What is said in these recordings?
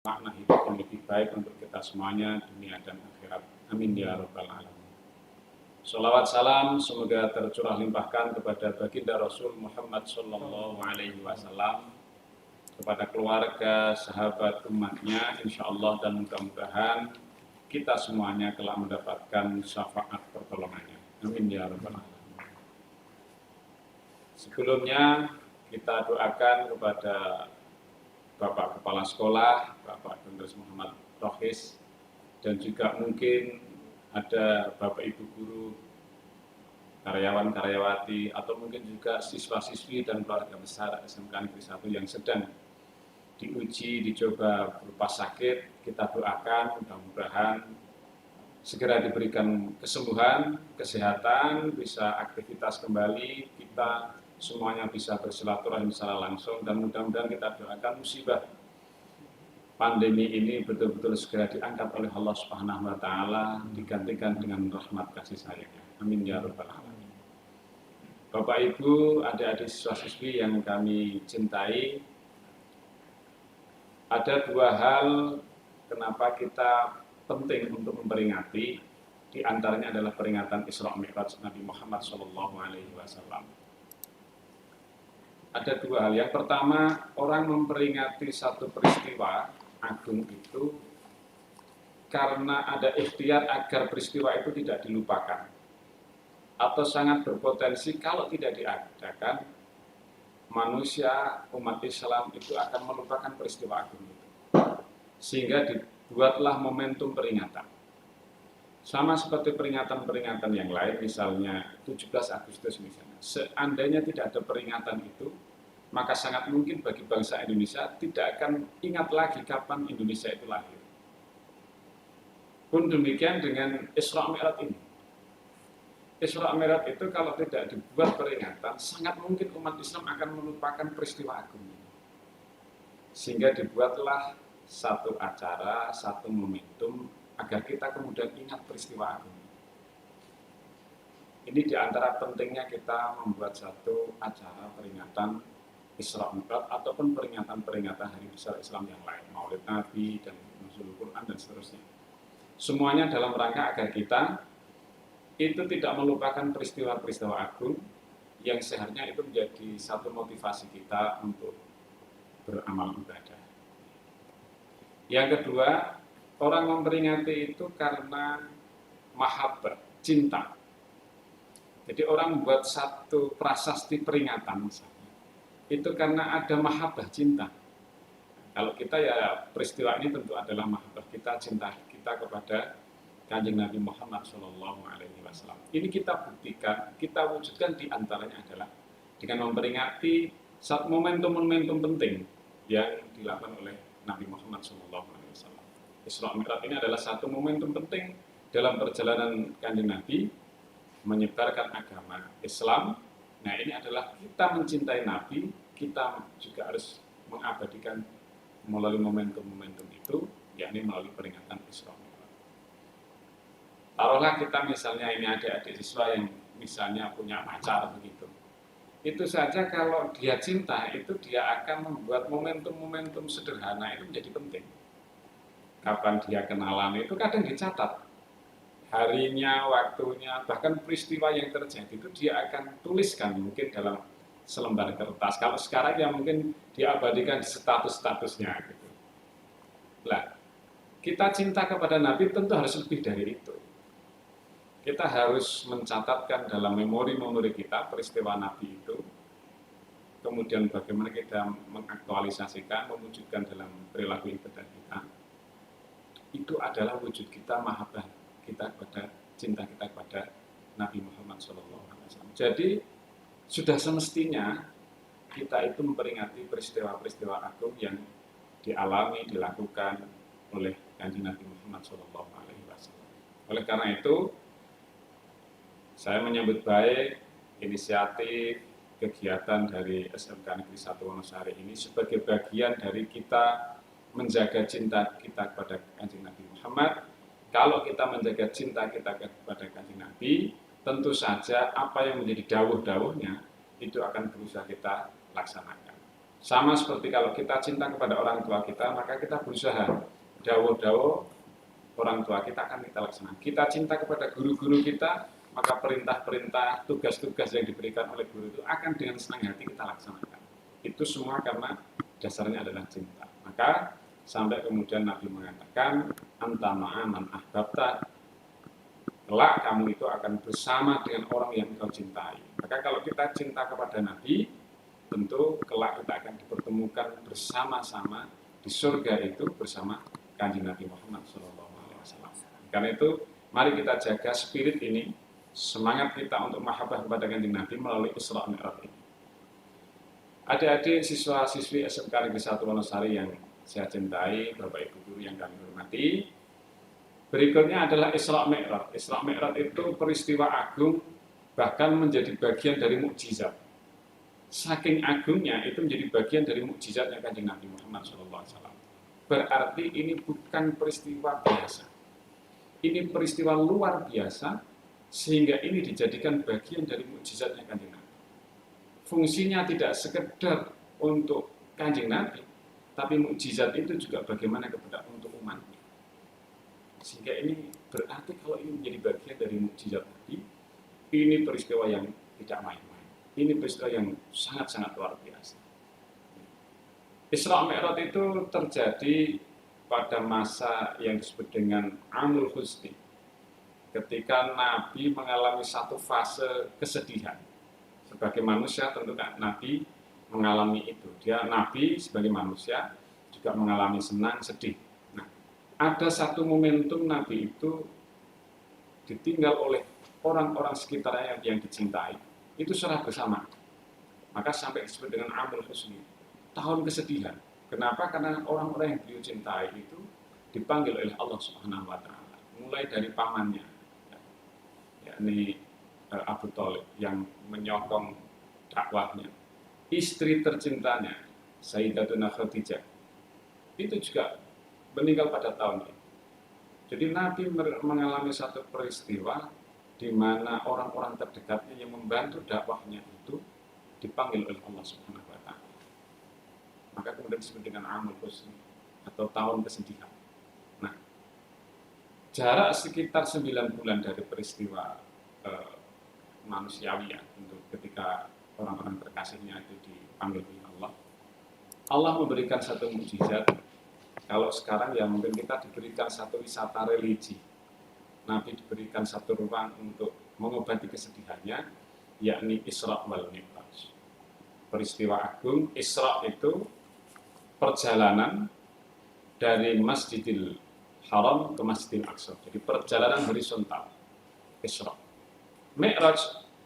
makna hidup yang lebih baik untuk kita semuanya, dunia dan akhirat. Amin ya rabbal alamin. Sholawat salam semoga tercurah limpahkan kepada baginda Rasul Muhammad Sallallahu Alaihi Wasallam, kepada keluarga, sahabat, umatnya, insya Allah, dan mudah-mudahan kita semuanya telah mendapatkan syafaat pertolongannya. Amin ya rabbal alamin. Sebelumnya kita doakan kepada Bapak Kepala Sekolah, Bapak Dr. Muhammad Rohis, dan juga mungkin ada Bapak Ibu Guru, karyawan-karyawati, atau mungkin juga siswa-siswi dan keluarga besar SMK Negeri 1 yang sedang diuji, dicoba berupa sakit. Kita doakan mudah-mudahan segera diberikan kesembuhan, kesehatan, bisa aktivitas kembali, kita semuanya bisa bersilaturahim secara langsung, dan mudah-mudahan kita doakan musibah pandemi ini betul-betul segera diangkat oleh Allah Subhanahu wa taala, digantikan dengan rahmat kasih sayangnya. Amin ya rabbal alamin. Bapak Ibu, adik-adik siswa-siswi yang kami cintai, ada dua hal kenapa kita penting untuk memperingati. Di antaranya adalah peringatan Isra Mi'raj Nabi Muhammad SAW. Ada dua hal. Yang pertama, orang memperingati satu peristiwa agung itu karena ada ikhtiar agar peristiwa itu tidak dilupakan, atau sangat berpotensi kalau tidak diadakan, manusia, umat Islam itu akan melupakan peristiwa agung itu. Sehingga dibuatlah momentum peringatan. Sama seperti peringatan-peringatan yang lain, misalnya 17 Agustus misalnya. Seandainya tidak ada peringatan itu, maka sangat mungkin bagi bangsa Indonesia tidak akan ingat lagi kapan Indonesia itu lahir. Pun demikian dengan Isra Mi'raj ini. Isra Mi'raj itu kalau tidak dibuat peringatan, sangat mungkin umat Islam akan melupakan peristiwa agung ini. Sehingga dibuatlah satu acara, satu momentum agar kita kemudian ingat peristiwa agung. Ini diantara pentingnya kita membuat satu acara peringatan Isra Mi'raj ataupun peringatan-peringatan hari besar Islam yang lain, Maulid Nabi dan Nuzulul Quran dan seterusnya. Semuanya dalam rangka agar kita itu tidak melupakan peristiwa-peristiwa agung yang seharusnya itu menjadi satu motivasi kita untuk beramal ibadah. Yang kedua, orang memperingati itu karena mahabbah, cinta. Jadi orang membuat satu prasasti peringatan misalnya, itu karena ada mahabbah, cinta. Kalau kita ya peristiwa ini tentu adalah mahabbah kita, cinta kita kepada Kanjeng Nabi Muhammad SAW. Ini kita buktikan, kita wujudkan diantaranya adalah dengan memperingati satu momentum-momentum penting yang dilakukan oleh Nabi Muhammad SAW. Isra Mi'raj ini adalah satu momentum penting dalam perjalanan Kanjeng Nabi menyebarkan agama Islam. Nah, ini adalah kita mencintai Nabi, kita juga harus mengabadikan melalui momentum-momentum itu, yakni melalui peringatan Isra Mi'raj. Taruhlah kita misalnya ini adik-adik siswa yang misalnya punya pacar begitu. Itu saja kalau dia cinta, itu dia akan membuat momentum-momentum sederhana itu menjadi penting. Kapan dia kenalan itu kadang dicatat. Harinya, waktunya, bahkan peristiwa yang terjadi itu dia akan tuliskan mungkin dalam selembar kertas. Kalau sekarang ya mungkin diabadikan di status-statusnya gitu. Nah, kita cinta kepada Nabi tentu harus lebih dari itu. Kita harus mencatatkan dalam memori-memori kita peristiwa Nabi itu, kemudian bagaimana kita mengaktualisasikan, mewujudkan dalam perilaku ibadah kita. Itu adalah wujud kita, mahabbah kita kepada, cinta kita kepada Nabi Muhammad SAW. Jadi sudah semestinya kita itu memperingati peristiwa-peristiwa agung yang dialami, dilakukan oleh Kanjeng Nabi Muhammad SAW. Oleh karena itu, saya menyambut baik inisiatif kegiatan dari SMK Negeri 1 Wonosari ini sebagai bagian dari kita menjaga cinta kita kepada Kanjeng Nabi Muhammad. Kalau kita menjaga cinta kita kepada Kanjeng Nabi, tentu saja apa yang menjadi dawuh-dawuhnya itu akan berusaha kita laksanakan. Sama seperti kalau kita cinta kepada orang tua kita, maka kita berusaha dawuh-dawuh orang tua kita akan kita laksanakan. Kita cinta kepada guru-guru kita, maka perintah-perintah, tugas-tugas yang diberikan oleh guru itu akan dengan senang hati kita laksanakan. Itu semua karena dasarnya adalah cinta. Maka sampai kemudian Nabi mengatakan, anta ma'aman ahbabta, kelak kamu itu akan bersama dengan orang yang engkau cintai. Maka kalau kita cinta kepada Nabi, tentu kelak kita akan dipertemukan bersama-sama di surga itu bersama Kanjeng Nabi Muhammad SAW. Karena itu, mari kita jaga spirit ini, semangat kita untuk mahabbah kepada Kanjeng Nabi melalui Isra Mi'raj ini. Adik-adik siswa-siswi SMK Negeri 1 Wonosari yang saya cintai, Bapak Ibu guru yang kami hormati, berikutnya adalah Isra Mi'raj. Isra Mi'raj itu peristiwa agung, bahkan menjadi bagian dari mukjizat. Saking agungnya itu menjadi bagian dari mukjizatnya Kanjeng Nabi Muhammad SAW. Berarti ini bukan peristiwa biasa. Ini peristiwa luar biasa, sehingga ini dijadikan bagian dari mukjizatnya Kanjeng Nabi. Fungsinya tidak sekedar untuk Kanjeng Nabi, tapi mukjizat itu juga bagaimana kepada untuk umatnya. Sehingga ini berarti kalau ini menjadi bagian dari mukjizat Nabi, ini peristiwa yang tidak main-main. Ini peristiwa yang sangat-sangat luar biasa. Isra Mi'raj itu terjadi pada masa yang disebut dengan Amul Huzni, ketika Nabi mengalami satu fase kesedihan. Sebagai manusia tentu kan Nabi mengalami itu. Dia Nabi sebagai manusia juga mengalami senang, sedih. Nah, ada satu momentum Nabi itu ditinggal oleh orang-orang sekitarnya yang dicintai. Itu secara bersama. Maka sampai disebut dengan Amul Huzni, tahun kesedihan. Kenapa? Karena orang-orang yang beliau cintai itu dipanggil oleh Allah Subhanahu wa taala, mulai dari pamannya, yakni Abu Thalib yang menyokong dakwahnya, istri tercintanya Sayyidatuna Khadijah itu juga meninggal pada tahun ini. Jadi Nabi mengalami satu peristiwa di mana orang-orang terdekatnya yang membantu dakwahnya itu dipanggil oleh Allah Subhanahu wa taala. Maka kemudian disebut dengan Amul Huzni atau tahun kesedihan. Nah, jarak sekitar 9 bulan dari peristiwa manusiawi ya, untuk ketika orang-orang terkasihnya itu dipanggil oleh Allah. Allah memberikan satu mukjizat. Kalau sekarang ya mungkin kita diberikan satu wisata religi. Nabi diberikan satu ruang untuk mengobati kesedihannya, yakni Isra wal Mi'raj. Peristiwa agung Isra itu perjalanan dari Masjidil Haram ke Masjidil Aqsa. Jadi perjalanan horizontal Isra. Mi'raj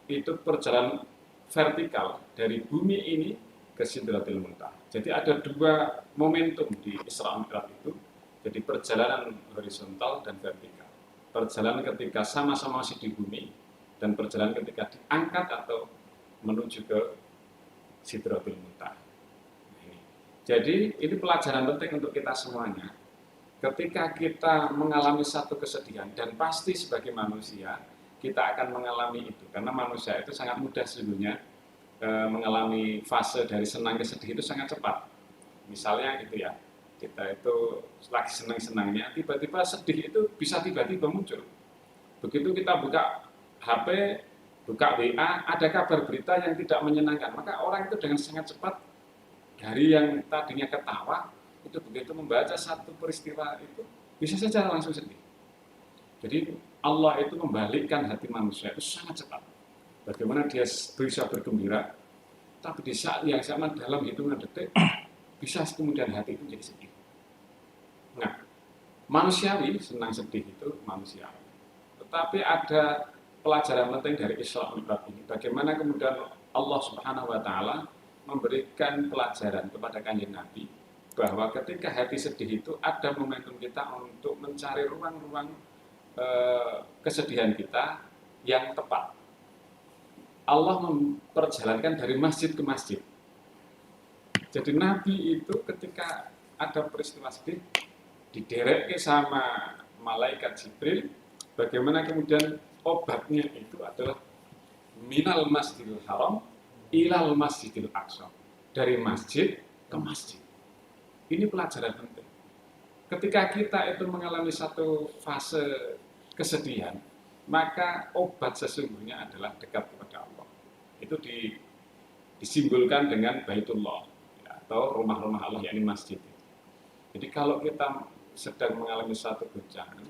itu perjalanan vertikal dari bumi ini ke Sidratil Muntaha. Jadi ada dua momentum di Isra Mi'raj itu. Jadi perjalanan horizontal dan vertikal. Perjalanan ketika sama-sama masih di bumi dan perjalanan ketika diangkat atau menuju ke Sidratul Muntaha. Jadi ini pelajaran penting untuk kita semuanya. Ketika kita mengalami satu kesedihan, dan pasti sebagai manusia kita akan mengalami itu, karena manusia itu sangat mudah sesungguhnya mengalami fase dari senang ke sedih itu sangat cepat. Misalnya gitu ya, kita itu lagi senang-senangnya, tiba-tiba sedih itu bisa tiba-tiba muncul. Begitu kita buka HP, buka WA, ada kabar berita yang tidak menyenangkan, maka orang itu dengan sangat cepat dari yang tadinya ketawa, itu begitu membaca satu peristiwa itu, bisa saja langsung sedih. Jadi Allah itu membalikkan hati manusia itu sangat cepat. Bagaimana dia bisa bergembira, tapi di saat yang sama dalam hitungan detik, bisa kemudian hati itu jadi sedih. Nah, manusiawi senang sedih itu manusiawi. Tetapi ada pelajaran penting dari Isra Mi'raj ini. Bagaimana kemudian Allah Subhanahu wa taala memberikan pelajaran kepada Kanjeng Nabi bahwa ketika hati sedih itu ada momentum kita untuk mencari ruang-ruang kesedihan kita yang tepat. Allah memperjalankan dari masjid ke masjid. Jadi Nabi itu ketika ada peristiwa sedih diderek sama malaikat Jibril, bagaimana kemudian obatnya itu adalah minal masjidil haram ilal masjidil aqsa, dari masjid ke masjid. Ini pelajaran penting. Ketika kita itu mengalami satu fase kesedihan, maka obat sesungguhnya adalah dekat kepada Allah. Itu disimbolkan dengan Baitullah, ya, atau rumah-rumah Allah, yakni masjid. Jadi kalau kita sedang mengalami satu goncangan,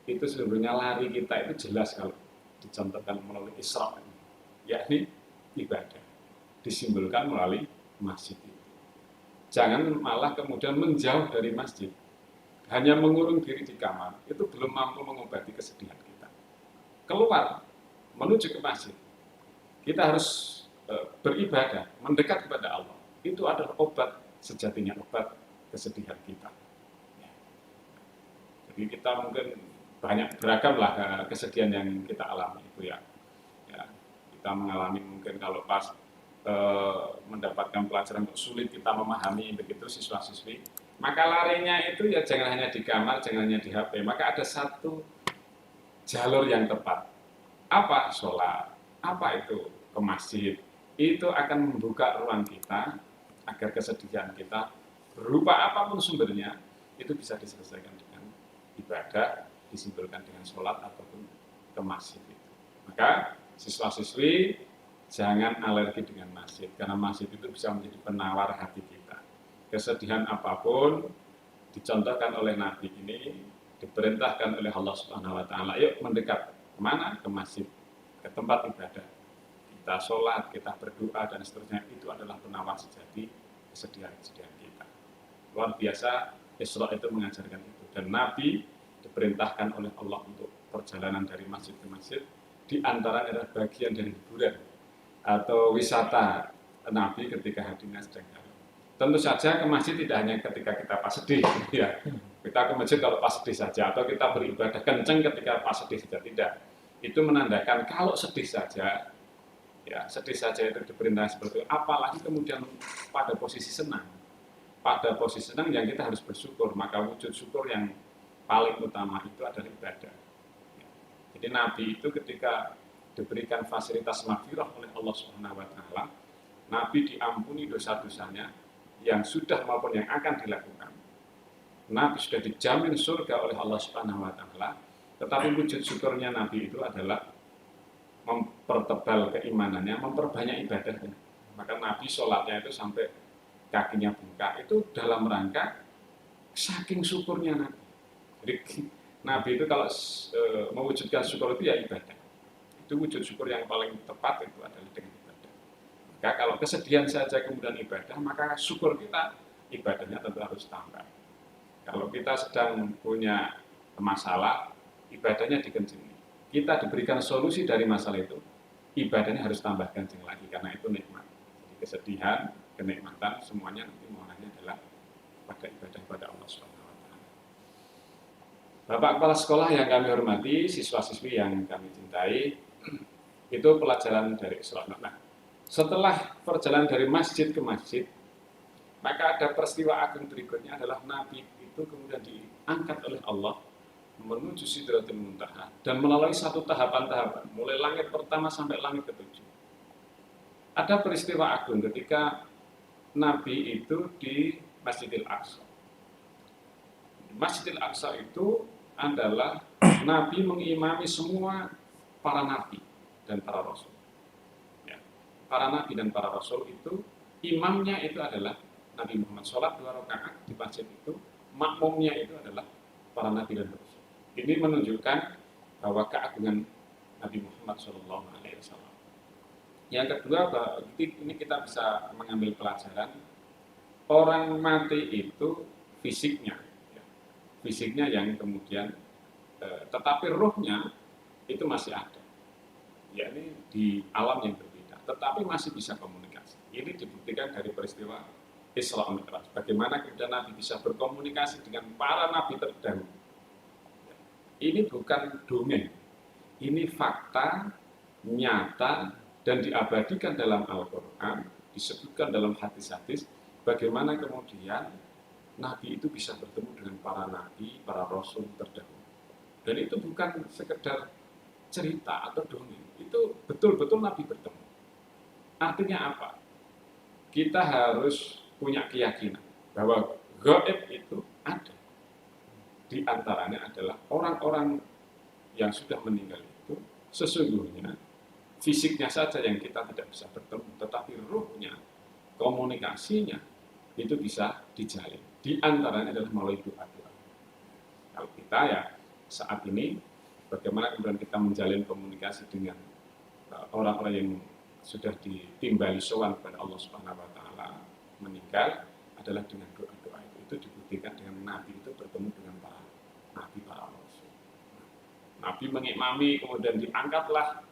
itu sesungguhnya lari kita itu jelas kalau dicontohkan melalui Isra, yakni ibadah, disimbolkan melalui masjid itu. Jangan malah kemudian menjauh dari masjid, hanya mengurung diri di kamar, itu belum mampu mengobati kesedihan kita. Keluar, menuju ke masjid, kita harus beribadah, mendekat kepada Allah. Itu adalah obat sejatinya, obat kesedihan kita. Ya. Jadi kita mungkin banyak beragam lah kesedihan yang kita alami itu ya. Ya, kita mengalami mungkin kalau pas mendapatkan pelajaran sulit kita memahami begitu siswa-siswi, maka larinya itu ya jangan hanya di kamar, jangan hanya di HP, maka ada satu jalur yang tepat. Apa? Sholat. Apa itu? Ke masjid. Itu akan membuka ruang kita agar kesedihan kita berupa apapun sumbernya itu bisa diselesaikan dengan ibadah, disimpulkan dengan sholat ataupun ke masjid itu. Maka siswa-siswi jangan alergi dengan masjid, karena masjid itu bisa menjadi penawar hati kita. Kesedihan apapun dicontohkan oleh Nabi ini, diperintahkan oleh Allah Subhanahu Wa Taala, yuk mendekat kemana? Ke masjid, ke tempat ibadah. Kita sholat, kita berdoa dan seterusnya, itu adalah penawar sejati kesedihan-kesedihan kita. Luar biasa, Isra itu mengajarkan itu. Dan Nabi diperintahkan oleh Allah untuk perjalanan dari masjid ke masjid, di antara adalah bagian dari hiburan atau wisata Nabi ketika hatinya sedang galau. Tentu saja ke masjid tidak hanya ketika kita pas sedih, ya. Kita ke masjid kalau pas sedih saja, atau kita beribadah kenceng ketika pas sedih saja, tidak. Itu menandakan kalau sedih saja, ya sedih saja itu diperintah seperti itu. Apalagi kemudian pada posisi senang. Pada posisi senang yang kita harus bersyukur, maka wujud syukur yang paling utama itu adalah ibadah. Jadi Nabi itu ketika diberikan fasilitas maghfirah oleh Allah Subhanahu Wa Taala, Nabi diampuni dosa-dosanya yang sudah maupun yang akan dilakukan. Nabi sudah dijamin surga oleh Allah Subhanahu Wa Taala, tetapi wujud syukurnya Nabi itu adalah mempertebal keimanannya, memperbanyak ibadahnya. Maka Nabi sholatnya itu sampai kakinya bengkak, itu dalam rangka saking syukurnya Nabi. Jadi Nabi itu kalau mewujudkan syukur itu ya ibadah. Itu wujud syukur yang paling tepat itu adalah dengan ibadah. Maka kalau kesedihan saja kemudian ibadah, maka syukur kita ibadahnya tentu harus tambah. Kalau kita sedang punya masalah, ibadahnya dikencingi. Kita diberikan solusi dari masalah itu, ibadahnya harus tambah kencing lagi, karena itu nikmat. Jadi kesedihan, kenikmatan, semuanya nanti muaranya adalah pada ibadah kepada Allah Subhanahu Wa Taala. Bapak Kepala Sekolah yang kami hormati, siswa-siswi yang kami cintai, itu pelajaran dari Isra. Nah, setelah perjalanan dari masjid ke masjid, maka ada peristiwa agung berikutnya adalah Nabi itu kemudian diangkat oleh Allah menuju Sidratul Muntaha dan melalui satu tahapan-tahapan, mulai langit pertama sampai langit ketujuh. Ada peristiwa agung ketika Nabi itu di Masjidil Aqsa. Masjidil Aqsa itu adalah Nabi mengimami semua para nabi dan para rasul. Ya. Para nabi dan para rasul itu imamnya itu adalah Nabi Muhammad. Sholat 2 rakaat di masjid itu, makmumnya itu adalah para nabi dan rasul. Ini menunjukkan bahwa keagungan Nabi Muhammad SAW. Yang kedua, ini kita bisa mengambil pelajaran, orang mati itu fisiknya, ya, fisiknya yang kemudian, tetapi rohnya itu masih ada. Ya, ini di alam yang berbeda, tetapi masih bisa komunikasi. Ini dibuktikan dari peristiwa Isra Mi'raj. Bagaimana kemudian Nabi bisa berkomunikasi dengan para nabi terdahulu. Ini bukan dongeng, ini fakta nyata dan diabadikan dalam Al-Quran, disebutkan dalam hadis-hadis. Bagaimana kemudian Nabi itu bisa bertemu dengan para nabi, para rasul terdahulu. Dan itu bukan sekedar cerita atau dongeng, itu betul-betul Nabi bertemu. Artinya apa? Kita harus punya keyakinan bahwa gaib itu ada. Di antaranya adalah orang-orang yang sudah meninggal itu sesungguhnya fisiknya saja yang kita tidak bisa bertemu, tetapi ruhnya, komunikasinya itu bisa dijalin. Di antaranya adalah melalui doa-doa. Kalau kita ya saat ini bagaimana kemudian kita menjalin komunikasi dengan orang-orang yang sudah ditimbali sowan kepada Allah Subhanahu wa taala meninggal adalah dengan doa-doa itu. Itu dibuktikan dengan Nabi itu bertemu dengan para nabi, para rasul. Nabi mengimami, kemudian diangkatlah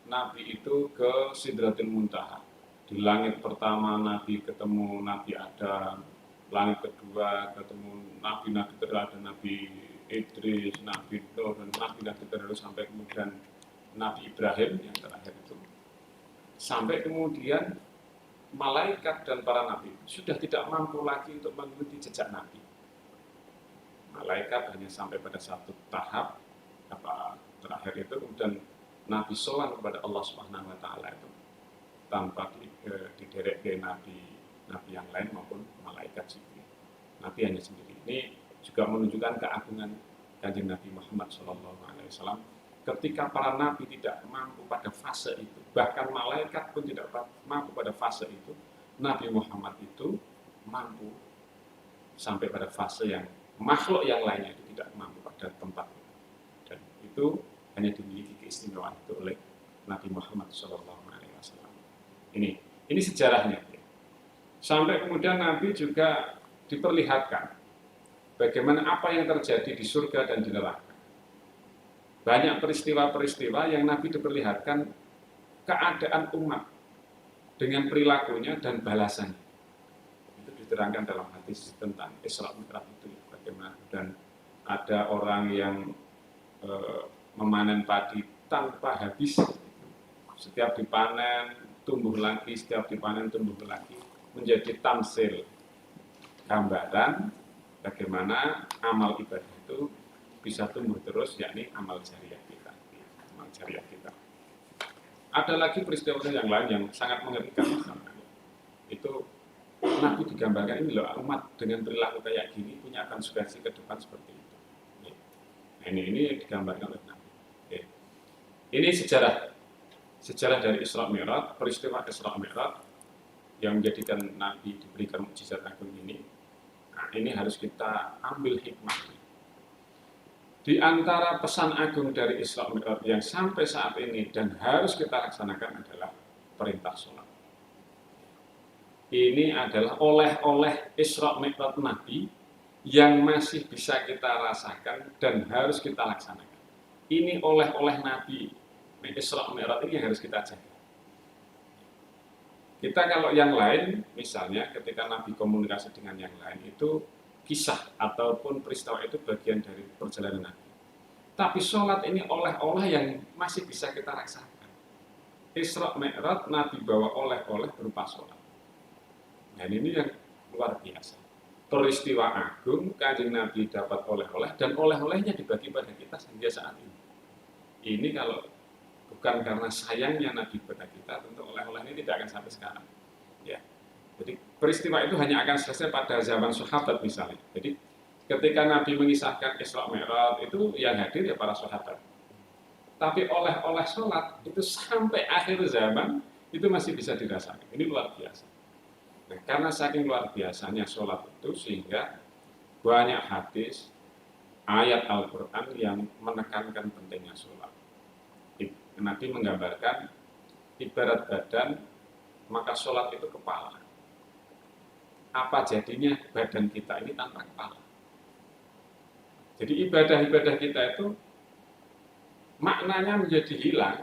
Nabi itu ke Sidratul Muntaha. Di langit pertama Nabi ketemu Nabi Adam, langit kedua ketemu Nabi-Nabi terakhir, Nabi Idris, Nabi Nuh, dan Nabi-Nabi terus sampai kemudian Nabi Ibrahim yang terakhir itu. Sampai kemudian malaikat dan para nabi sudah tidak mampu lagi untuk mengikuti jejak Nabi. Malaikat hanya sampai pada satu tahap terakhir itu, kemudian Nabi sowan kepada Allah Subhanahu wa taala itu tanpa diderek ke nabi yang lain maupun malaikat Jibril. Nabi hanya sendiri. Ini juga menunjukkan keagungan Kanjeng Nabi Muhammad SAW. Ketika para nabi tidak mampu pada fase itu, bahkan malaikat pun tidak mampu pada fase itu, Nabi Muhammad itu mampu sampai pada fase yang makhluk yang lainnya itu tidak mampu pada tempat itu. Dan itu hanya dimiliki keistimewaan itu oleh Nabi Muhammad SAW. Ini sejarahnya. Sampai kemudian Nabi juga diperlihatkan bagaimana apa yang terjadi di surga dan di neraka. Banyak peristiwa-peristiwa yang Nabi diperlihatkan keadaan umat dengan perilakunya dan balasannya. Itu diterangkan dalam hadis tentang Isra Mi'raj itu, bagaimana dan ada orang yang memanen padi tanpa habis, setiap dipanen tumbuh lagi, setiap dipanen tumbuh lagi, menjadi tamsil, gambaran bagaimana amal ibadah itu bisa tumbuh terus, yakni amal jariah kita. Ada lagi peristiwa yang lain yang sangat mengerikan, misalnya itu Nabi digambarkan, ini loh umat dengan perilaku kayak gini punya konsekuensi ke depan seperti itu. Nah, ini digambarkan oleh Nabi. Ini sejarah dari Isra Mi'raj, peristiwa Isra Mi'raj yang menjadikan Nabi diberikan mukjizat agung ini. Nah, ini harus kita ambil hikmahnya. Di antara pesan agung dari Isra Mi'raj yang sampai saat ini dan harus kita laksanakan adalah perintah sholat. Ini adalah oleh-oleh Isra Mi'raj Nabi yang masih bisa kita rasakan dan harus kita laksanakan. Ini oleh-oleh Nabi Isra Mi'raj ini yang harus kita jaga. Kita kalau yang lain, misalnya ketika Nabi komunikasi dengan yang lain, itu kisah ataupun peristiwa itu bagian dari perjalanan Nabi. Tapi sholat ini oleh-oleh yang masih bisa kita rasakan. Isra Mi'raj Nabi bawa oleh-oleh berupa sholat. Dan ini yang luar biasa. Peristiwa agung, Kanjeng Nabi dapat oleh-oleh, dan oleh-olehnya dibagi pada kita hingga saat ini. Ini kalau bukan karena sayangnya Nabi kepada kita, tentu oleh-oleh ini tidak akan sampai sekarang. Ya. Jadi peristiwa itu hanya akan selesai pada zaman sahabat misalnya. Jadi ketika Nabi mengisahkan Isra Mi'raj itu yang hadir ya para sahabat. Tapi oleh-oleh sholat itu sampai akhir zaman itu masih bisa dirasakan. Ini luar biasa. Nah, karena saking luar biasanya sholat itu sehingga banyak hadis, ayat Al-Quran yang menekankan pentingnya sholat. Nabi menggambarkan ibarat badan, maka sholat itu kepala. Apa jadinya badan kita ini tanpa kepala? Jadi ibadah-ibadah kita itu maknanya menjadi hilang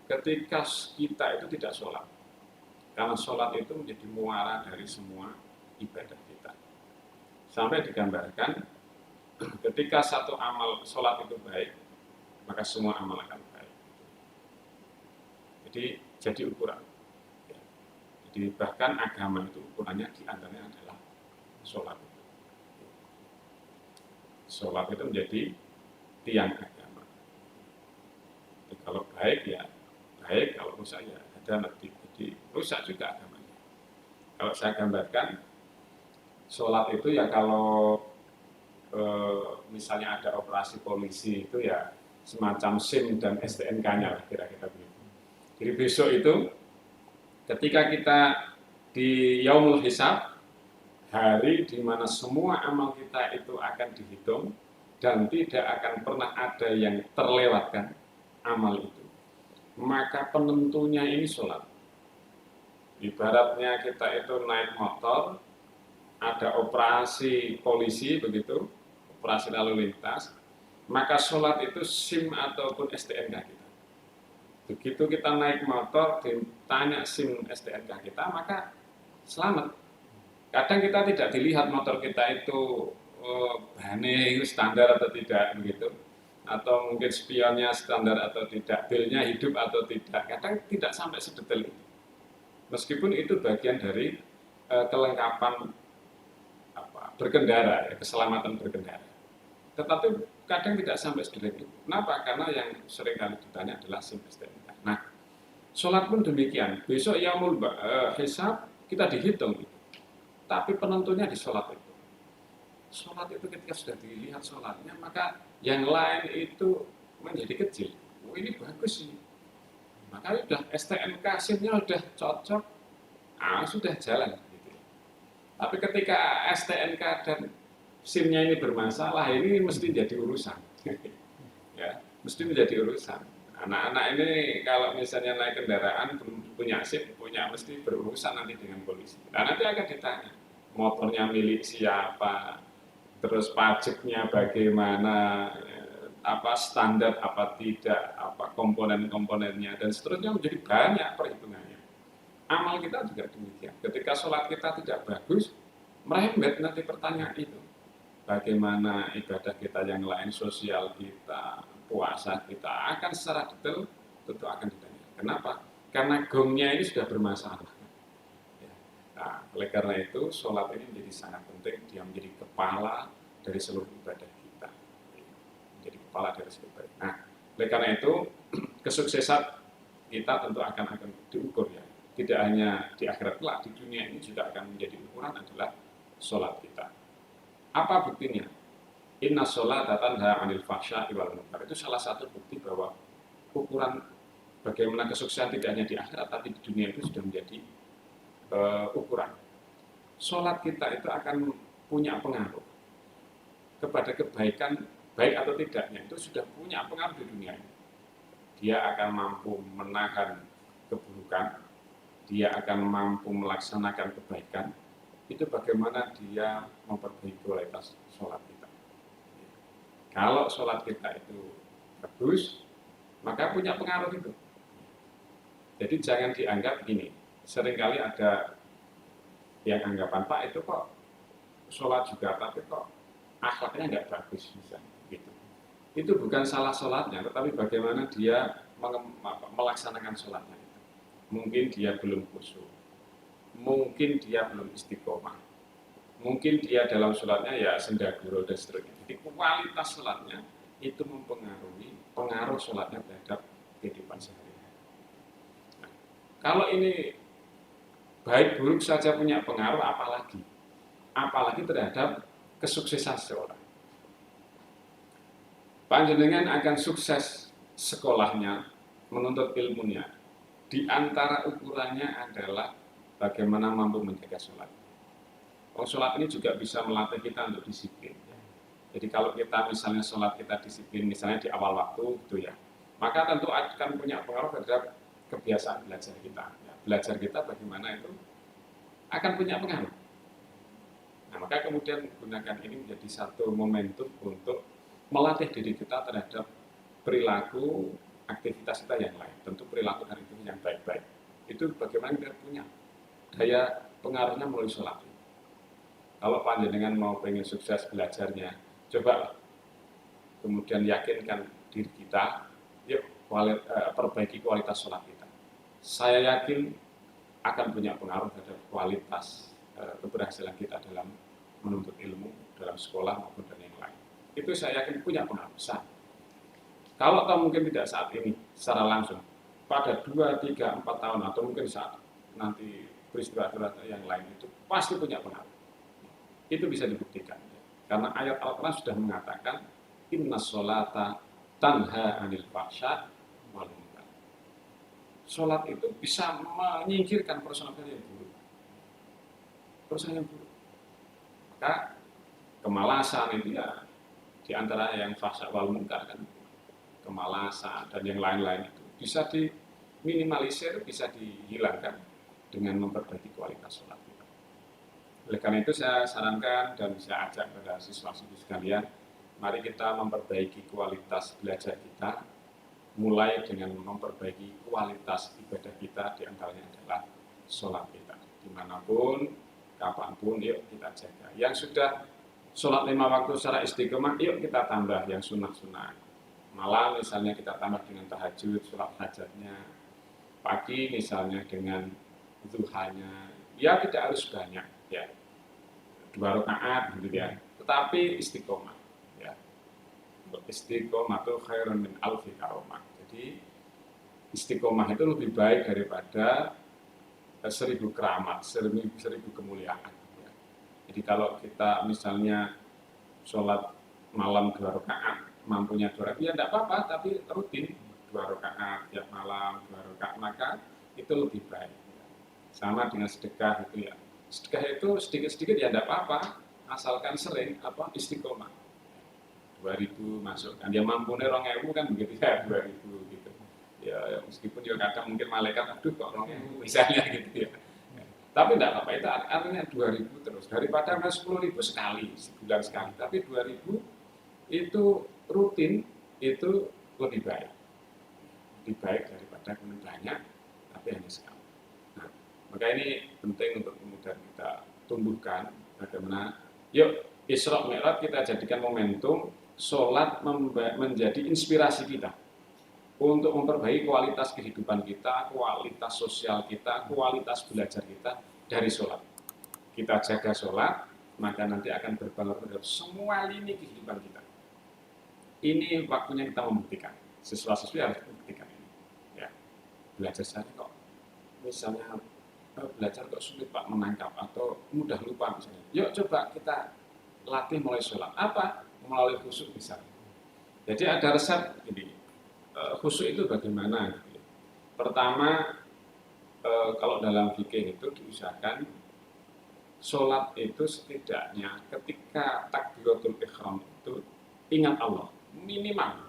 ketika kita itu tidak sholat. Karena sholat itu menjadi muara dari semua ibadah kita. Sampai digambarkan ketika satu amal sholat itu baik, maka semua amal akan baik. Jadi ukuran. Jadi bahkan agama itu ukurannya diantaranya adalah sholat. Sholat itu menjadi tiang agama. Jadi kalau baik ya baik, kalau rusak ya ada nanti. Jadi rusak juga agamanya. Kalau saya gambarkan, Sholat itu ya kalau misalnya ada operasi polisi itu ya semacam SIM dan STNK-nya lah kira-kira begitu. Jadi besok itu ketika kita di Yaumul Hisab, hari di mana semua amal kita itu akan dihitung dan tidak akan pernah ada yang terlewatkan amal itu, maka penentunya ini sholat. Ibaratnya kita itu naik motor, ada operasi polisi begitu, operasi lalu lintas, maka sholat itu SIM ataupun STNK kita. Begitu kita naik motor, ditanya SIM STNK kita, maka selamat. Kadang kita tidak dilihat motor kita itu bahannya standar atau tidak begitu, atau mungkin spionnya standar atau tidak, bilnya hidup atau tidak. Kadang tidak sampai sedetail itu. Meskipun itu bagian dari kelengkapan berkendara, ya, keselamatan berkendara. Tetapi kadang tidak sampai sedetail itu. Kenapa? Karena yang sering kali ditanya adalah SIM STNK. Nah, sholat pun demikian. Besok Yaumul Hisab kita dihitung itu. Tapi penentunya di sholat itu. Sholat itu ketika sudah dilihat sholatnya, maka yang lain itu menjadi kecil. Oh, ini bagus ini. Maka sudah STNK SIM-nya sudah cocok, sudah jalan. Gitu. Tapi ketika STNK dan SIM-nya ini bermasalah, ini mesti jadi urusan. Ya, mesti menjadi urusan. Anak-anak ini kalau misalnya naik kendaraan punya SIM, mesti berurusan nanti dengan polisi. Nah, nanti akan ditanya, motornya milik siapa, terus pajaknya bagaimana, apa standar apa tidak, apa komponen-komponennya, dan seterusnya, menjadi banyak perhitungannya. Amal kita juga demikian. Ketika sholat kita tidak bagus, merembet nanti pertanyaan itu. Bagaimana ibadah kita yang lain, sosial kita, puasa kita, akan secara detail tentu akan ditanya. Kenapa? Karena gongnya ini sudah bermasalah. Nah, oleh karena itu, sholat ini menjadi sangat penting. Dia menjadi kepala dari seluruh ibadah kita. Menjadi kepala dari seluruh ibadah. Nah, oleh karena itu, kesuksesan kita tentu akan diukur ya. Tidak hanya di akhirat kelak, di dunia ini juga akan menjadi ukuran adalah sholat kita. Apa buktinya? Inna sholata tanha 'anil fahsya'i wal munkar. Itu salah satu bukti bahwa ukuran bagaimana kesuksesan tidak hanya di akhirat, tapi di dunia itu sudah menjadi ukuran. Sholat kita itu akan punya pengaruh kepada kebaikan, baik atau tidaknya, itu sudah punya pengaruh di dunia ini. Dia akan mampu menahan keburukan, dia akan mampu melaksanakan kebaikan. Itu bagaimana dia memperbaiki kualitas sholat kita. Kalau sholat kita itu bagus, maka punya pengaruh itu. Jadi jangan dianggap gini, seringkali ada yang anggapan, Pak itu kok sholat juga, tapi kok akhlaknya nggak bagus misalnya, gitu. Itu bukan salah sholatnya, tetapi bagaimana dia melaksanakan sholatnya. Mungkin dia belum khusyuk, mungkin dia belum istiqomah, mungkin dia dalam sholatnya ya sendaguro dan seterusnya. Jadi kualitas sholatnya itu mempengaruhi pengaruh sholatnya terhadap kehidupan sehari-hari. Nah, kalau ini baik buruk saja punya pengaruh, apalagi terhadap kesuksesan seseorang. Panjenengan akan sukses sekolahnya, menuntut ilmunya. Di antara ukurannya adalah bagaimana mampu menjaga sholat. Sholat ini juga bisa melatih kita untuk disiplin. Jadi kalau kita misalnya sholat kita disiplin, misalnya di awal waktu gitu ya, maka tentu akan punya pengaruh terhadap kebiasaan belajar kita. Ya, belajar kita bagaimana itu akan punya pengaruh. Nah, maka kemudian gunakan ini menjadi satu momentum untuk melatih diri kita terhadap perilaku aktivitas kita yang lain. Tentu perilaku hari itu yang baik-baik. Itu bagaimana kita punya daya pengaruhnya melalui sholat. Kalau panjenengan mau pengen sukses belajarnya, coba kemudian yakinkan diri kita, yuk perbaiki kualitas sholat kita. Saya yakin akan punya pengaruh terhadap kualitas keberhasilan kita dalam menuntut ilmu, dalam sekolah maupun dan yang lain. Itu saya yakin punya pengaruh besar. Kalau tahu mungkin tidak saat ini secara langsung, pada 2, 3, 4 tahun atau mungkin saat nanti peristiwa yang lain itu pasti punya pengaruh. Itu bisa dibuktikan. Karena ayat Al-Quran sudah mengatakan, inna sholata tanha anil fahsya wal munkar. Sholat itu bisa menyingkirkan persoalan yang buruk. Persoalan yang buruk. Maka kemalasan itu ya di antara yang fahsya wal munkar kan, kemalasan dan yang lain-lain itu bisa diminimalisir, bisa dihilangkan dengan memperbaiki kualitas sholat kita. Oleh karena itu saya sarankan dan saya ajak kepada siswa-siswi sekalian, mari kita memperbaiki kualitas belajar kita, mulai dengan memperbaiki kualitas ibadah kita, diantaranya adalah sholat kita. Dimanapun, kapanpun, yuk kita jaga. Yang sudah sholat 5 waktu secara istiqomah, yuk kita tambah yang sunnah-sunnah. Malam misalnya kita tambah dengan tahajud, sholat hajatnya. Pagi misalnya dengan duhanya, ya tidak harus banyak, ya 2 rakaat gitu ya, tetapi istiqomah, ya. Istiqomah itu khairun min alfi karomah. Jadi istiqomah itu lebih baik daripada 1000 keramat, 1000 kemuliaan, ya. Jadi kalau kita misalnya sholat malam 2 rakaat, mampunya 2 rakaat, ya tidak apa-apa, tapi rutin 2 rakaat tiap malam, 2 rakaat, maka itu lebih baik. Sama dengan sedekah itu ya. Sedekah itu sedikit-sedikit ya tidak apa-apa, asalkan sering istiqomah. 2000 masukkan, dia mampunya 2000 kan begitu ya, 2000 gitu. Ya meskipun ya kadang mungkin malaikat, aduh kok 2000 misalnya gitu ya. Tapi tidak apa-apa, itu artinya 2000 terus. Daripada 10.000 sekali, sebulan sekali. Tapi 2000 itu rutin, itu lebih baik. Lebih baik daripada banyak, tapi hanya sekali. Nah, maka ini penting untuk kemudian kita tumbuhkan bagaimana, yuk Isra Mi'raj kita jadikan momentum, sholat menjadi inspirasi kita untuk memperbaiki kualitas kehidupan kita, kualitas sosial kita, kualitas belajar kita dari sholat. Kita jaga sholat, maka nanti akan berpengaruh terhadap semua lini kehidupan kita. Ini waktunya kita membuktikan. Siswa-siswi harus membuktikan ini. Ya, belajar saya kok, misalnya belajar kok sulit Pak menangkap atau mudah lupa misalnya. Yuk coba kita latih mulai sholat. Apa? Melalui khusyuk misalnya. Jadi ada resep ini. Khusyuk itu bagaimana? Gitu. Pertama, kalau dalam fikih itu diusahakan sholat itu setidaknya ketika takbiratul ihram itu ingat Allah minimal.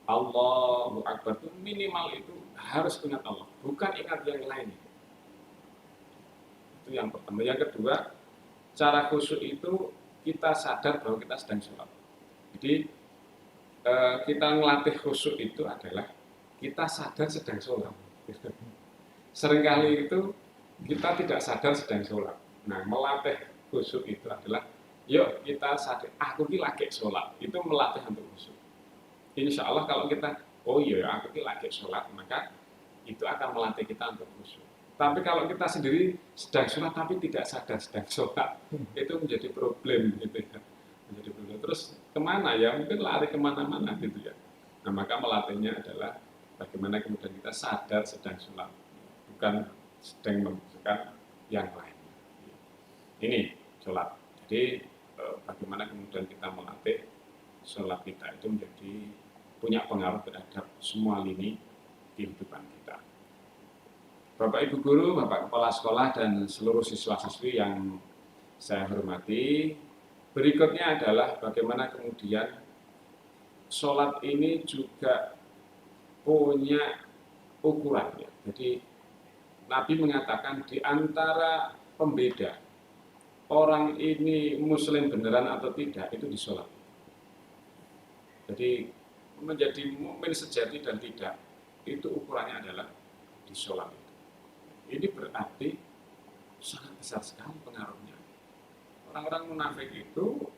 Allahu Akbar itu minimal itu harus ingat Allah, bukan ingat yang lain. Itu yang pertama. Yang kedua, cara khusyuk itu kita sadar bahwa kita sedang sholat. Jadi kita melatih khusyuk itu adalah kita sadar sedang sholat. Seringkali itu kita tidak sadar sedang sholat. Nah, melatih khusyuk itu adalah, yuk kita sadar, aku ini lagi sholat. Itu melatih untuk khusyuk. Insya Allah kalau kita, oh iya aku ini lagi sholat, maka itu akan melatih kita untuk khusyuk. Tapi kalau kita sendiri sedang sholat tapi tidak sadar sedang sholat, itu menjadi problem gitu ya. Menjadi problem. Terus kemana ya? Mungkin lari kemana-mana gitu ya. Nah, maka melatihnya adalah bagaimana kemudian kita sadar sedang sholat, bukan sedang membutuhkan yang lain. Ini sholat. Jadi bagaimana kemudian kita melatih sholat kita itu menjadi punya pengaruh terhadap semua lini kehidupan kita. Bapak Ibu Guru, Bapak Kepala Sekolah, dan seluruh siswa-siswi yang saya hormati, berikutnya adalah bagaimana kemudian sholat ini juga punya ukuran. Ya. Jadi Nabi mengatakan di antara pembeda orang ini muslim beneran atau tidak itu di sholat. Jadi menjadi mukmin sejati dan tidak itu ukurannya adalah di sholat. Ini berarti sangat besar sekali pengaruhnya. Orang-orang munafik itu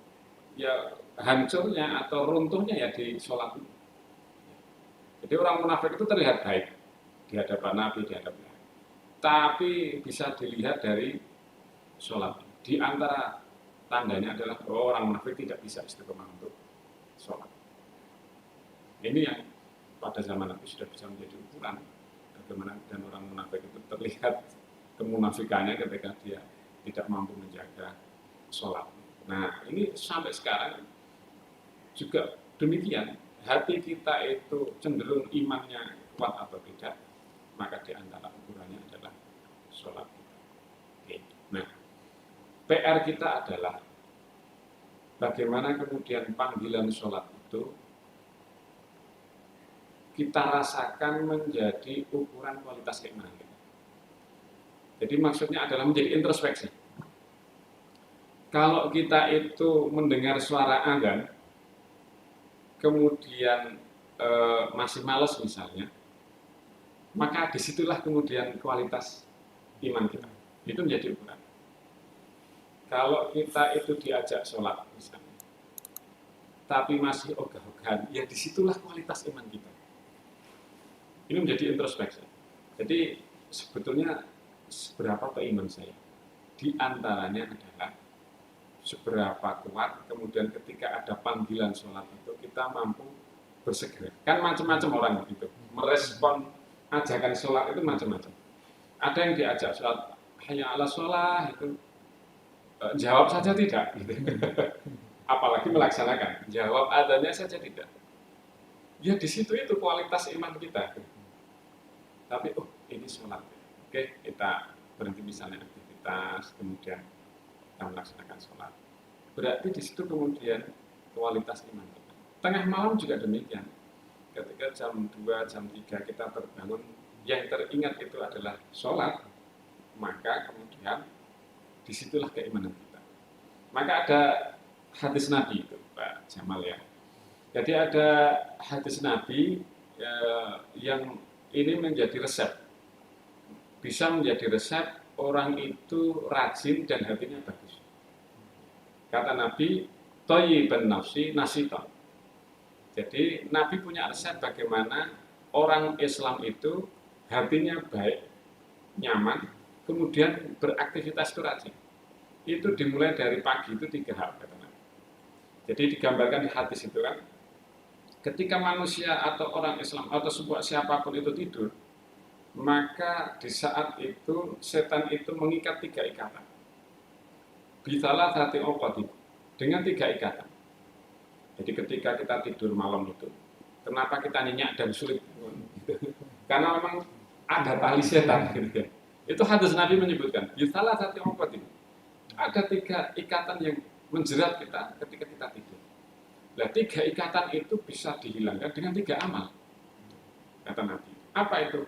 ya hancurnya atau runtuhnya ya di sholat. Jadi orang munafik itu terlihat baik di hadapan Nabi, di hadapan. Tapi bisa dilihat dari sholat. Di antara tandanya adalah orang munafik tidak bisa istiqomah untuk sholat. Ini yang pada zaman Nabi sudah bisa menjadi ukuran bagaimana dan orang munafik itu terlihat kemunafikannya ketika dia tidak mampu menjaga sholat. Nah, ini sampai sekarang juga demikian. Hati kita itu cenderung imannya kuat atau tidak, maka di antara ukurannya adalah sholat. Oke. Nah, PR kita adalah bagaimana kemudian panggilan sholat itu kita rasakan menjadi ukuran kualitas keimanan kita. Jadi maksudnya adalah menjadi introspeksi. Kalau kita itu mendengar suara adzan, kemudian masih males misalnya, maka disitulah kemudian kualitas iman kita. Itu menjadi ukuran. Kalau kita itu diajak sholat misalnya, tapi masih ogah-ogahan, ya disitulah kualitas iman kita. Ini menjadi introspeksi. Jadi sebetulnya seberapa iman saya? Di antaranya adalah seberapa kuat, kemudian ketika ada panggilan sholat itu kita mampu bersegera. Kan macam-macam orang begitu, merespon ajakan sholat itu macam-macam. Ada yang diajak sholat, hayya ala sholat itu jawab saja tidak, gitu. Apalagi melaksanakan, jawab adanya saja tidak. Ya di situ itu kualitas iman kita. Tapi ini sholat, oke kita berhenti misalnya aktivitas, kemudian kita melaksanakan sholat. Berarti di situ kemudian kualitas iman kita. Tengah malam juga demikian. Ketika jam 2, jam 3 kita terbangun, yang teringat itu adalah sholat, maka kemudian disitulah keimanan kita. Maka ada hadis Nabi itu, Pak Jamal ya. Jadi ada hadis Nabi yang ini menjadi resep. Bisa menjadi resep orang itu rajin dan hatinya bagus. Kata Nabi, thayyiban nafsi nasiton. Jadi Nabi punya resep bagaimana orang Islam itu hatinya baik, nyaman, kemudian beraktivitas itu rajin. Itu dimulai dari pagi itu 3 hal kata Nabi. Jadi digambarkan di hadis itu kan, ketika manusia atau orang Islam atau siapapun itu tidur, maka di saat itu setan itu mengikat 3 ikatan. Bisalah hati oqati dengan 3 ikatan. Jadi ketika kita tidur malam itu, kenapa kita nyenyak dan sulit? Karena memang ada tali setan. Gitu. Itu hadis Nabi menyebutkan. Bisalah hati oqati. Ada 3 ikatan yang menjerat kita ketika kita tidur. Nah, 3 ikatan itu bisa dihilangkan dengan 3 amal. Kata Nabi. Apa itu?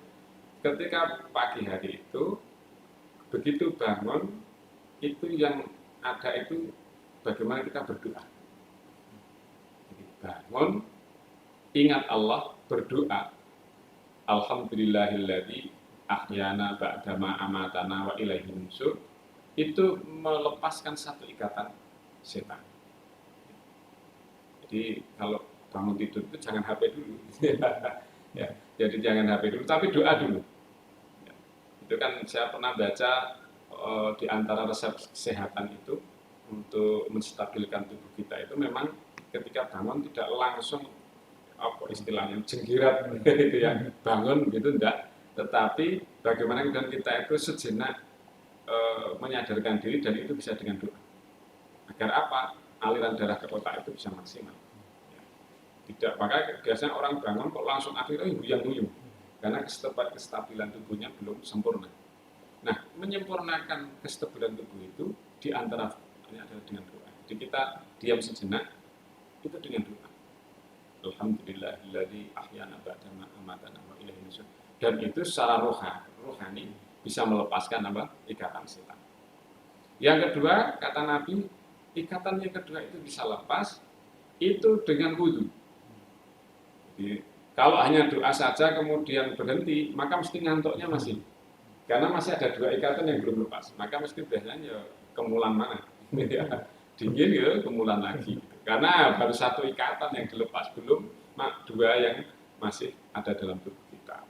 Ketika pagi hari itu, begitu bangun, itu yang ada itu bagaimana kita berdoa. Jadi bangun, ingat Allah, berdoa. Alhamdulillahilladzi ahyana ba'dama amatana wa ilaihi nusyur. Itu melepaskan 1 ikatan setan. Jadi kalau bangun tidur itu jangan HP dulu. Ya, jadi jangan HP dulu, tapi doa dulu. Ya, itu kan saya pernah baca di antara resep kesehatan itu untuk menstabilkan tubuh kita itu memang ketika bangun tidak langsung apa istilahnya jenggirat gitu ya bangun gitu enggak, tetapi bagaimana kemudian kita itu sejenak menyadarkan diri dan itu bisa dengan doa. Agar apa? Aliran darah ke otak itu bisa maksimal. Tidak, maka biasanya orang bangun kok langsung akhirnya guyang-guyung karena kestabilan tubuhnya belum sempurna. Nah, menyempurnakan kestabilan tubuh itu diantaranya adalah dengan doa. Jadi kita diam sejenak itu dengan doa. Alhamdulillahilladzi ahyana ba'dama amatana wa ilaihi nusyur. Dan itu secara rohani bisa melepaskan apa? Ikatan setan. Yang kedua, kata Nabi, ikatan yang kedua itu bisa lepas itu dengan wudu. Jadi, kalau hanya doa saja kemudian berhenti, maka mesti ngantuknya masih. Karena masih ada 2 ikatan yang belum lepas. Maka mesti biasanya ya kemulan mana. Dingin ya kemulan lagi. Karena baru 1 ikatan yang dilepas, belum 2 yang masih ada dalam tubuh kita.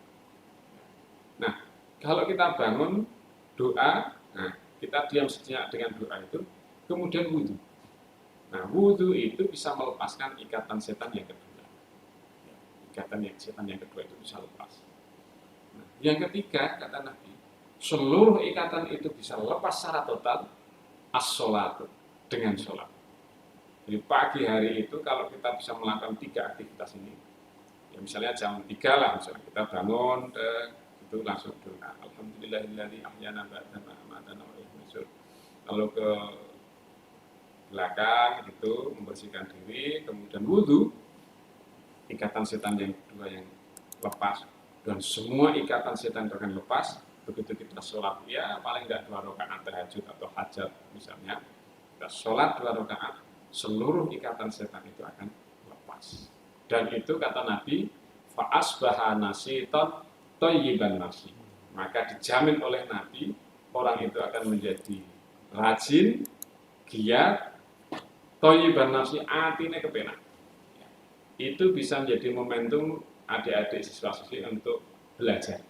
Nah, kalau kita bangun doa, nah kita diam sejenak dengan doa itu, kemudian wudu. Nah, wudu itu bisa melepaskan ikatan setan yang kedua. Ikatan yang setan yang kedua itu bisa lepas. Nah, yang ketiga, kata Nabi, seluruh ikatan itu bisa lepas secara total as-sholatu, dengan sholat. Jadi pagi hari itu kalau kita bisa melakukan 3 aktivitas ini, ya misalnya jam 3 lah, misalnya kita bangun, itu langsung doa. Alhamdulillahilladzi ahyana ba'da ma amatana wa ilaihi nusyur. Lalu ke belakang itu membersihkan diri, kemudian wudhu, ikatan setan yang kedua yang lepas, dan semua ikatan setan itu akan lepas begitu kita sholat. Ya paling nggak 2 rakaat tahajud atau hajat misalnya, kita sholat 2 rakaat, seluruh ikatan setan itu akan lepas. Dan itu kata Nabi, fa'asbaha nasitan thayyiban nafsi. Maka dijamin oleh Nabi, orang itu akan menjadi rajin, giat, thayyiban nafsi, atine kepenak. Itu bisa menjadi momentum adik-adik siswa-siswi untuk belajar.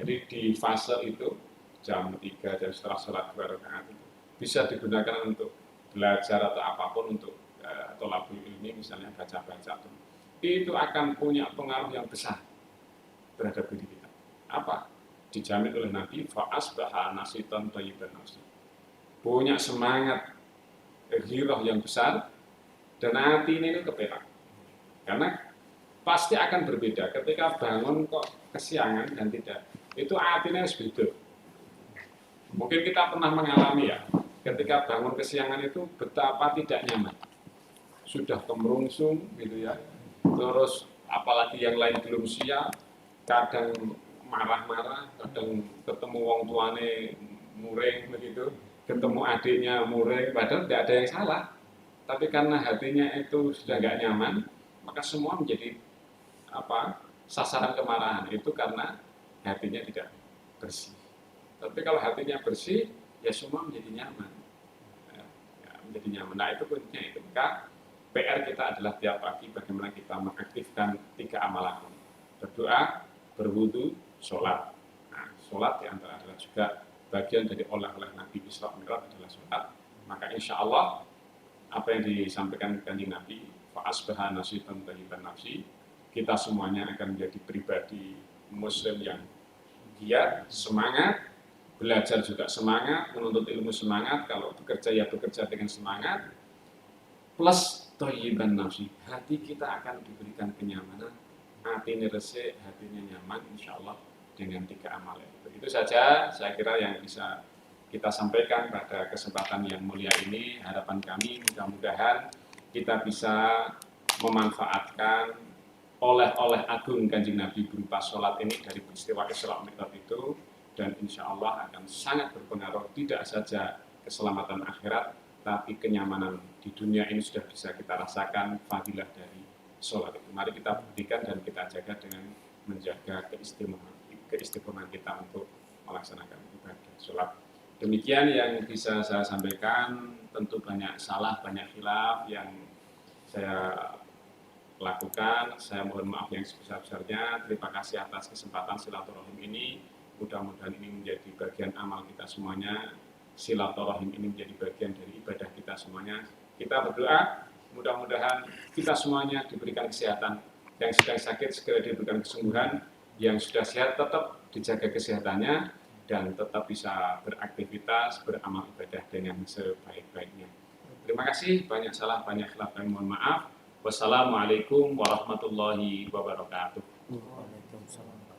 Jadi di fase itu jam 3 dan setelah sholat 2 rakaat itu bisa digunakan untuk belajar atau apapun, untuk thalabul ilmi misalnya baca-baca, itu akan punya pengaruh yang besar terhadap diri kita. Apa? Dijamin oleh Nabi, fa'asbaha nasitan thayyiban nafsi. Punya semangat ghirah yang besar dan hati ini kepenak. Karena pasti akan berbeda ketika bangun kok kesiangan dan tidak. Itu artinya harus beda. Mungkin kita pernah mengalami ya, ketika bangun kesiangan itu betapa tidak nyaman. Sudah kemerungsung gitu ya. Terus apalagi yang lain belum siap, kadang marah-marah, kadang ketemu wong tuane muring begitu, ketemu adiknya muring, padahal tidak ada yang salah. Tapi karena hatinya itu sudah nggak nyaman, maka semua menjadi sasaran kemarahan. Itu karena hatinya tidak bersih. Tapi kalau hatinya bersih, ya semua menjadi nyaman. Ya, menjadi nyaman. Nah itu kuncinya itu. Maka PR kita adalah tiap pagi bagaimana kita mengaktifkan 3 amalan. Berdoa, berwudu, sholat. Nah, sholat diantara adalah juga bagian dari oleh-oleh Nabi Isra Mi'raj adalah sholat. Maka insya Allah apa yang disampaikan Kanjeng Nabi, fa'asbaha nasitan thayyiban nafsi, kita semuanya akan menjadi pribadi muslim yang giat, semangat, belajar juga semangat, menuntut ilmu semangat, kalau bekerja ya bekerja dengan semangat, plus thayyiban nafsi, hati kita akan diberikan kenyamanan, hatinya resik, hatinya nyaman, insya Allah dengan 3 amal. Begitu saja saya kira yang bisa kita sampaikan pada kesempatan yang mulia ini. Harapan kami mudah-mudahan kita bisa memanfaatkan oleh-oleh agung Kanjeng Nabi berupa sholat ini dari peristiwa Isra Mi'raj itu, dan insya Allah akan sangat berpengaruh tidak saja keselamatan akhirat, tapi kenyamanan di dunia ini sudah bisa kita rasakan fadilah dari sholat itu. Mari kita buktikan dan kita jaga dengan menjaga keistiqomahan kita untuk melaksanakan ibadah sholat. Demikian yang bisa saya sampaikan. Tentu banyak salah, banyak khilaf yang saya lakukan. Saya mohon maaf yang sebesar-besarnya. Terima kasih atas kesempatan silaturahim ini. Mudah-mudahan ini menjadi bagian amal kita semuanya. Silaturahim ini menjadi bagian dari ibadah kita semuanya. Kita berdoa, mudah-mudahan kita semuanya diberikan kesehatan. Yang sedang sakit segera diberikan kesembuhan. Yang sudah sehat tetap dijaga kesehatannya dan tetap bisa beraktivitas, beramal ibadah dengan sebaik-baiknya. Terima kasih, banyak salah, banyak khilaf, dan mohon maaf. Wassalamualaikum warahmatullahi wabarakatuh. Waalaikumsalam.